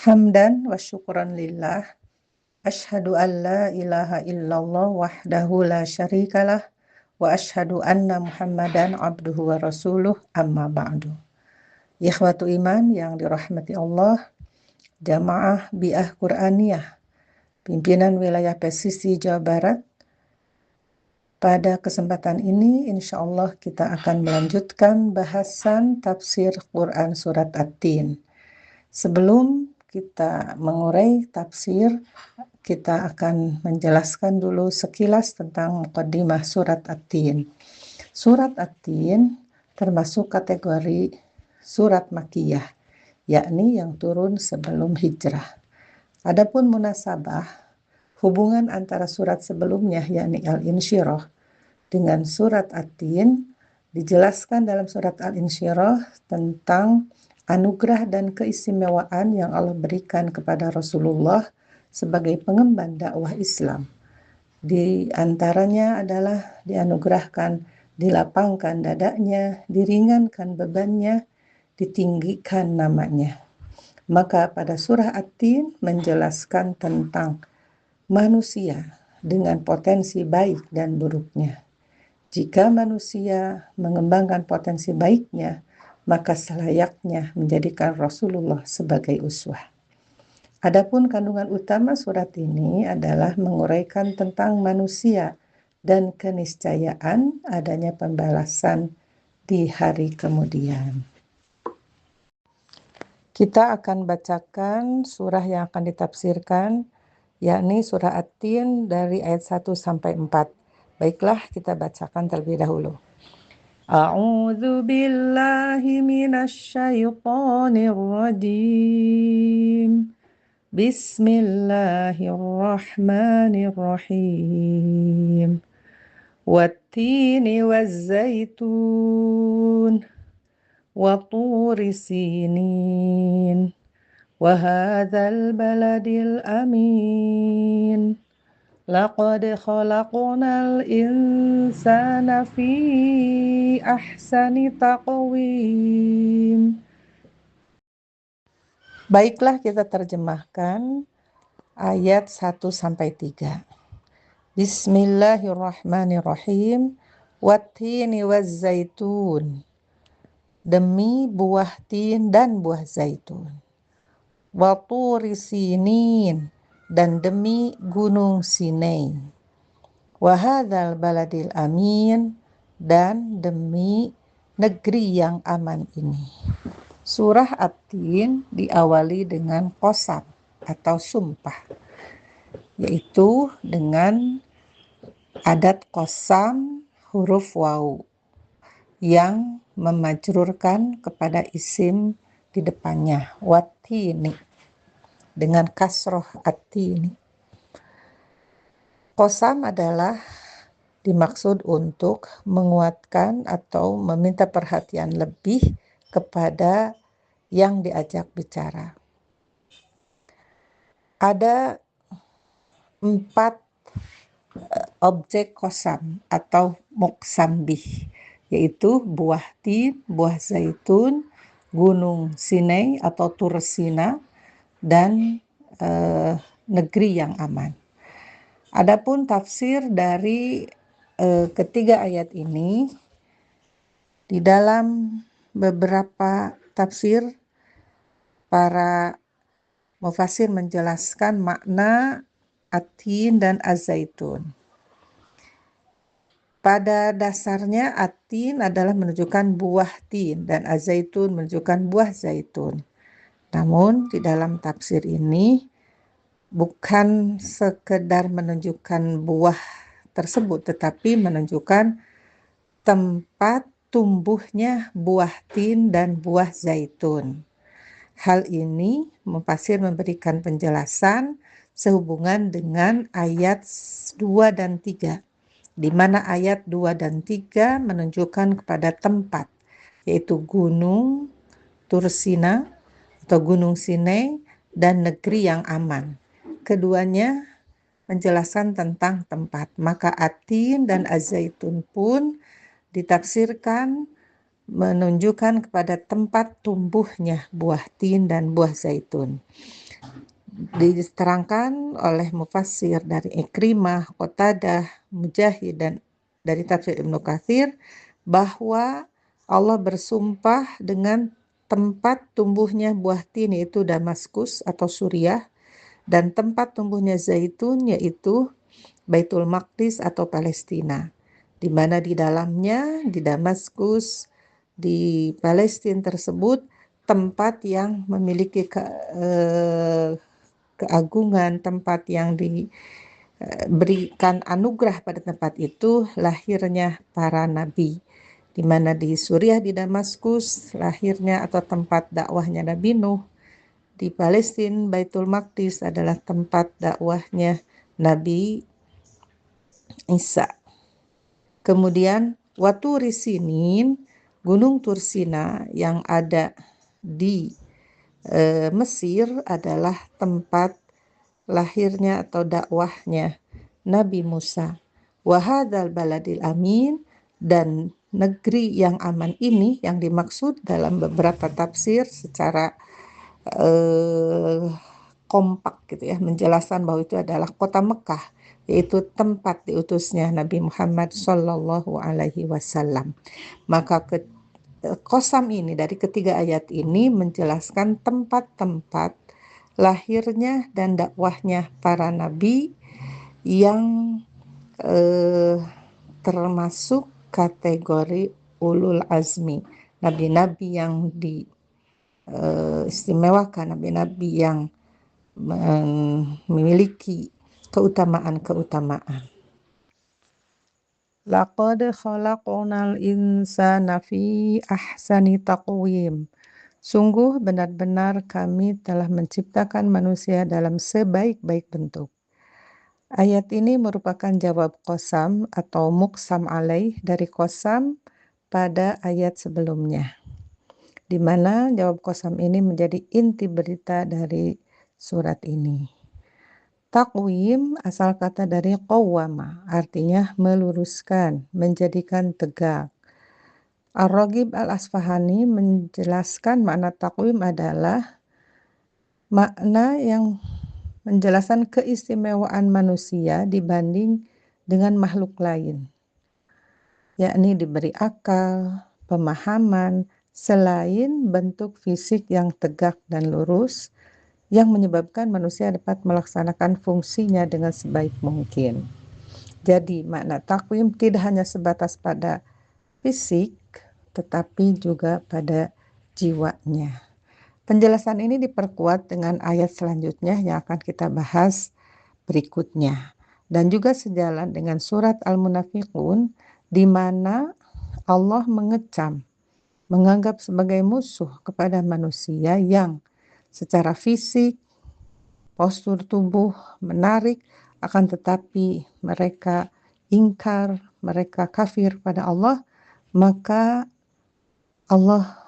Hamdan wa syukran lillah, asyhadu an la ilaha illallah wahdahu la syarikalah, wa asyhadu anna Muhammadan abduhu wa rasuluh, amma ba'du. Ikhwatu iman yang dirahmati Allah, Jamaah Bi'ah Qur'aniyah, pimpinan wilayah Pesisir Jawa Barat. Pada kesempatan ini insya Allah kita akan melanjutkan bahasan tafsir Quran Surat At-Tin. Sebelum kita mengurai tafsir, kita akan menjelaskan dulu sekilas tentang muqaddimah Surat At-Tin. Surat At-Tin termasuk kategori surat Makkiyah, yakni yang turun sebelum hijrah. Adapun munasabah, hubungan antara surat sebelumnya yakni Al-Insyirah dengan surat At-Tin dijelaskan dalam surat Al-Insyirah tentang anugerah dan keistimewaan yang Allah berikan kepada Rasulullah sebagai pengemban dakwah Islam. Di antaranya adalah dianugerahkan dilapangkan dadanya, diringankan bebannya, ditinggikan namanya. Maka pada surah At-Tin menjelaskan tentang manusia dengan potensi baik dan buruknya. Jika manusia mengembangkan potensi baiknya, maka selayaknya menjadikan Rasulullah sebagai uswah. Adapun kandungan utama surat ini adalah menguraikan tentang manusia dan keniscayaan adanya pembalasan di hari kemudian. Kita akan bacakan surah yang akan ditafsirkan, yakni surah At-Tin dari ayat 1 sampai 4. Baiklah, kita bacakan terlebih dahulu. A'udzu billahi minasy syaithanir rajim. Bismillahirrahmanirrahim. Wattini wazzaitun wa turi sinin wa hadzal baladil amin. Laqad khalaqnal insana fi ahsani taqwim. Baiklah, kita terjemahkan ayat 1 sampai 3. Bismillahirrahmanirrahim. Wattini wazzaitun. Demi buah tin dan buah zaitun. Wa turi sinin, dan demi gunung Sinai. Wa hadzal baladil amin, dan demi negeri yang aman ini. Surah At-Tin diawali dengan qasam atau sumpah, yaitu dengan adat qasam huruf waw yang memajrurkan kepada isim di depannya, wattini, dengan kasroh At-Tini. Qasam adalah dimaksud untuk menguatkan atau meminta perhatian lebih kepada yang diajak bicara. Ada 4 objek qasam atau muqsam bih, yaitu buah tin, buah zaitun, gunung Sinai atau Tursina, dan negeri yang aman. Adapun tafsir dari ketiga ayat ini, di dalam beberapa tafsir para mufassir menjelaskan makna At-Tin dan Az-Zaitun. Pada dasarnya At-Tin adalah menunjukkan buah tin dan Az-Zaitun menunjukkan buah zaitun. Namun di dalam tafsir ini bukan sekedar menunjukkan buah tersebut, tetapi menunjukkan tempat tumbuhnya buah tin dan buah zaitun. Hal ini mufassir memberikan penjelasan sehubungan dengan ayat 2 dan 3. Di mana ayat 2 dan 3 menunjukkan kepada tempat, yaitu gunung Tursina atau gunung Sinai dan negeri yang aman. Keduanya menjelaskan tentang tempat. Maka At-Tin dan Az-Zaitun pun ditafsirkan menunjukkan kepada tempat tumbuhnya buah tin dan buah zaitun. Diterangkan oleh mufassir dari Ikrimah, Qatadah, Mujahid, dan dari tafsir Ibnu Katsir bahwa Allah bersumpah dengan tempat tumbuhnya buah tin yaitu Damaskus atau Suriah, dan tempat tumbuhnya zaitun yaitu Baitul Maqdis atau Palestina, di mana di dalamnya di Damaskus, di Palestina tersebut tempat yang memiliki keagungan, tempat yang diberikan anugerah pada tempat itu lahirnya para nabi, di mana di Suriah di Damaskus lahirnya atau tempat dakwahnya Nabi Nuh, di Palestina Baitul Maqdis adalah tempat dakwahnya Nabi Isa. Kemudian Waturi Sinin, Gunung Tursina yang ada di Mesir adalah tempat lahirnya atau dakwahnya Nabi Musa. Wahadal baladil amin, dan negeri yang aman ini yang dimaksud dalam beberapa tafsir secara kompak gitu ya, menjelaskan bahwa itu adalah kota Mekah, yaitu tempat diutusnya Nabi Muhammad Shallallahu Alaihi Wasallam. Maka Qasam ini dari ketiga ayat ini menjelaskan tempat-tempat lahirnya dan dakwahnya para nabi yang termasuk kategori ulul azmi, nabi-nabi yang diistimewakan, nabi-nabi yang memiliki keutamaan-keutamaan. Laqad khalaqnal insana fi ahsani taqwim. Sungguh benar-benar kami telah menciptakan manusia dalam sebaik-baik bentuk. Ayat ini merupakan jawab qasam atau muqsam alaih dari qasam pada ayat sebelumnya, di mana jawab qasam ini menjadi inti berita dari surat ini. Takwim asal kata dari qawwama, artinya meluruskan, menjadikan tegak. Ar-Raghib Al-Asfahani menjelaskan makna takwim adalah makna yang menjelaskan keistimewaan manusia dibanding dengan makhluk lain, yakni diberi akal, pemahaman, selain bentuk fisik yang tegak dan lurus, yang menyebabkan manusia dapat melaksanakan fungsinya dengan sebaik mungkin. Jadi makna takwim tidak hanya sebatas pada fisik, tetapi juga pada jiwanya. Penjelasan ini diperkuat dengan ayat selanjutnya yang akan kita bahas berikutnya. Dan juga sejalan dengan surat Al-Munafiqun, di mana Allah mengecam, menganggap sebagai musuh kepada manusia yang secara fisik, postur tubuh menarik, akan tetapi mereka ingkar, mereka kafir pada Allah, maka Allah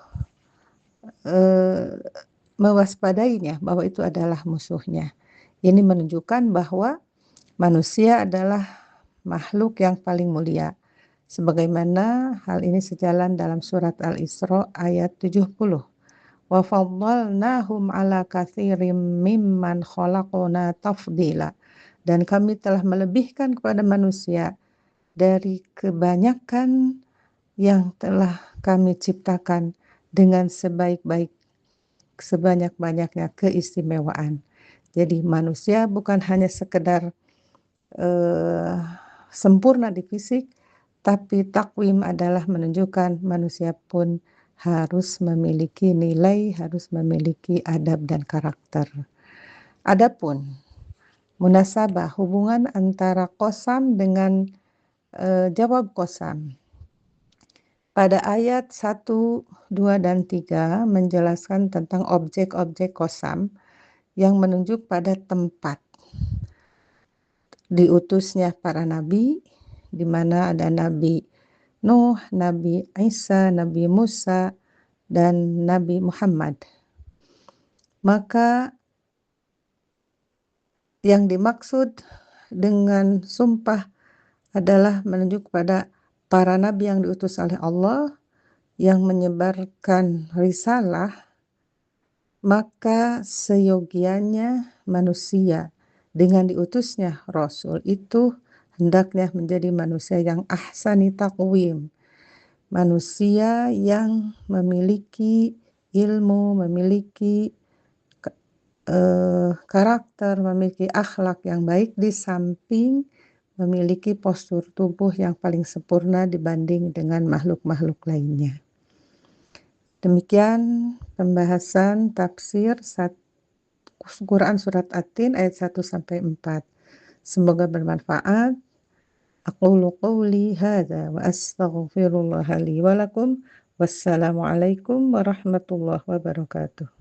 mewaspadainya bahwa itu adalah musuhnya. Ini menunjukkan bahwa manusia adalah makhluk yang paling mulia. Sebagaimana hal ini sejalan dalam surat Al-Isra ayat 70. Wa faddalnahum ala katsirim mimman khalaqna tafdila. Dan kami telah melebihkan kepada manusia dari kebanyakan yang telah kami ciptakan dengan sebanyak-banyaknya keistimewaan. Jadi manusia bukan hanya sekedar sempurna di fisik, tapi takwim adalah menunjukkan manusia pun harus memiliki nilai, harus memiliki adab dan karakter. Adapun munasabah hubungan antara qasam dengan jawab qasam. Pada ayat 1, 2, dan 3 menjelaskan tentang objek-objek qasam yang menunjuk pada tempat diutusnya para nabi, di mana ada Nabi Nuh, Nabi Isa, Nabi Musa, dan Nabi Muhammad. Maka yang dimaksud dengan sumpah adalah menunjuk pada para nabi yang diutus oleh Allah yang menyebarkan risalah, Maka seyogianya manusia dengan diutusnya Rasul itu hendaknya menjadi manusia yang ahsani taqwim, manusia yang memiliki ilmu, memiliki karakter, memiliki akhlak yang baik di samping memiliki postur tubuh yang paling sempurna dibanding dengan makhluk-makhluk lainnya. Demikian pembahasan tafsir Quran Surat At-Tin ayat 1 sampai 4. Semoga bermanfaat. Aqulu qawli hadza wa astaghfirullah li wa lakum. Wassalamualaikum warahmatullahi wabarakatuh.